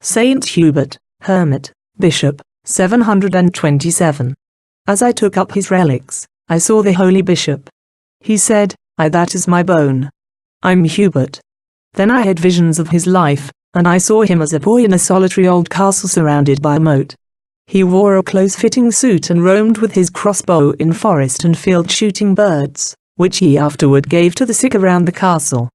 Saint Hubert, Hermit, Bishop, 727. As I took up his relics, I saw the holy bishop. He said, that is my bone. I'm Hubert. Then I had visions of his life, and I saw him as a boy in a solitary old castle surrounded by a moat. He wore a close-fitting suit and roamed with his crossbow in forest and field shooting birds, which he afterward gave to the sick around the castle.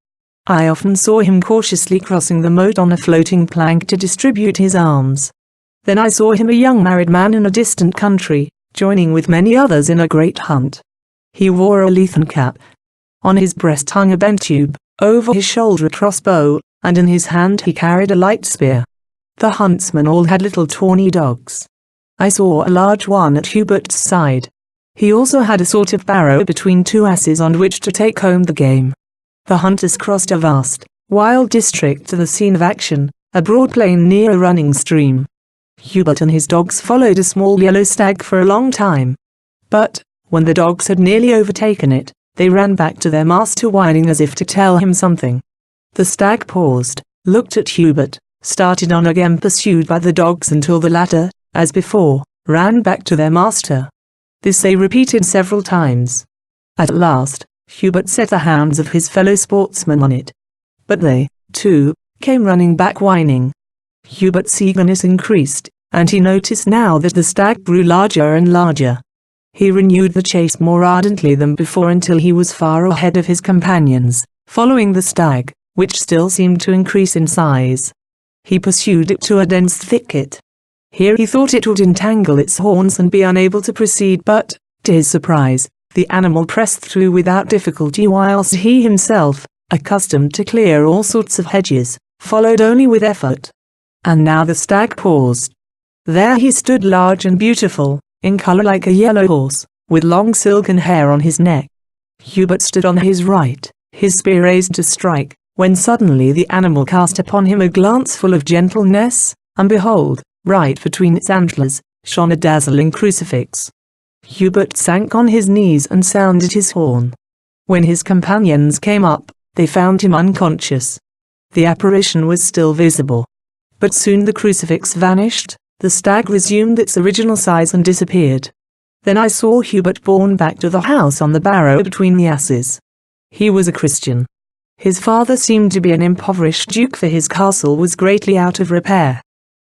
I often saw him cautiously crossing the moat on a floating plank to distribute his alms. Then I saw him a young married man in a distant country, joining with many others in a great hunt. He wore a leathern cap. On his breast hung a bent tube, over his shoulder a crossbow, and in his hand he carried a light spear. The huntsmen all had little tawny dogs. I saw a large one at Hubert's side. He also had a sort of barrow between two asses on which to take home the game. The hunters crossed a vast, wild district to the scene of action, a broad plain near a running stream. Hubert and his dogs followed a small yellow stag for a long time. But, when the dogs had nearly overtaken it, they ran back to their master whining as if to tell him something. The stag paused, looked at Hubert, started on again pursued by the dogs until the latter, as before, ran back to their master. This they repeated several times. At last, Hubert set the hounds of his fellow sportsmen on it. But they, too, came running back whining. Hubert's eagerness increased, and he noticed now that the stag grew larger and larger. He renewed the chase more ardently than before until he was far ahead of his companions, following the stag, which still seemed to increase in size. He pursued it to a dense thicket. Here he thought it would entangle its horns and be unable to proceed, but, to his surprise, the animal pressed through without difficulty, whilst he himself, accustomed to clear all sorts of hedges, followed only with effort. And now the stag paused. There he stood large and beautiful, in colour like a yellow horse, with long silken hair on his neck. Hubert stood on his right, his spear raised to strike, when suddenly the animal cast upon him a glance full of gentleness, and behold, right between its antlers, shone a dazzling crucifix. Hubert sank on his knees and sounded his horn. When his companions came up, they found him unconscious. The apparition was still visible. But soon the crucifix vanished, the stag resumed its original size and disappeared. Then I saw Hubert borne back to the house on the barrow between the asses. He was a Christian. His father seemed to be an impoverished duke, for his castle was greatly out of repair.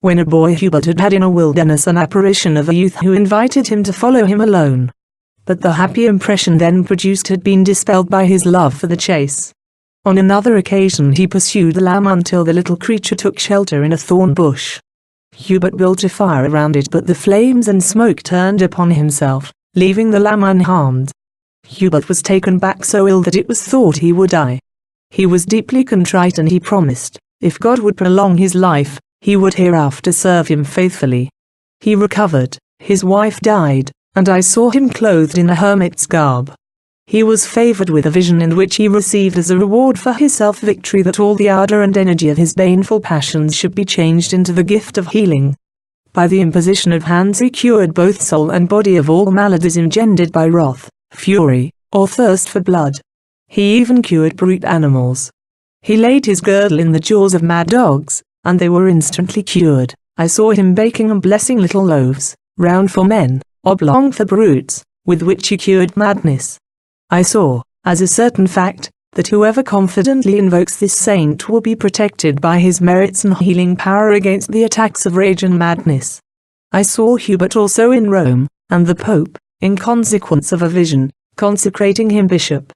When a boy, Hubert had had in a wilderness an apparition of a youth who invited him to follow him alone. But the happy impression then produced had been dispelled by his love for the chase. On another occasion he pursued the lamb until the little creature took shelter in a thorn bush. Hubert built a fire around it, but the flames and smoke turned upon himself, leaving the lamb unharmed. Hubert was taken back so ill that it was thought he would die. He was deeply contrite, and he promised, if God would prolong his life, he would hereafter serve him faithfully. He recovered, his wife died, and I saw him clothed in a hermit's garb. He was favored with a vision in which he received as a reward for his self-victory that all the ardor and energy of his baneful passions should be changed into the gift of healing. By the imposition of hands he cured both soul and body of all maladies engendered by wrath, fury, or thirst for blood. He even cured brute animals. He laid his girdle in the jaws of mad dogs, and they were instantly cured. I saw him baking and blessing little loaves, round for men, oblong for brutes, with which he cured madness. I saw, as a certain fact, that whoever confidently invokes this saint will be protected by his merits and healing power against the attacks of rage and madness. I saw Hubert also in Rome, and the Pope, in consequence of a vision, consecrating him bishop.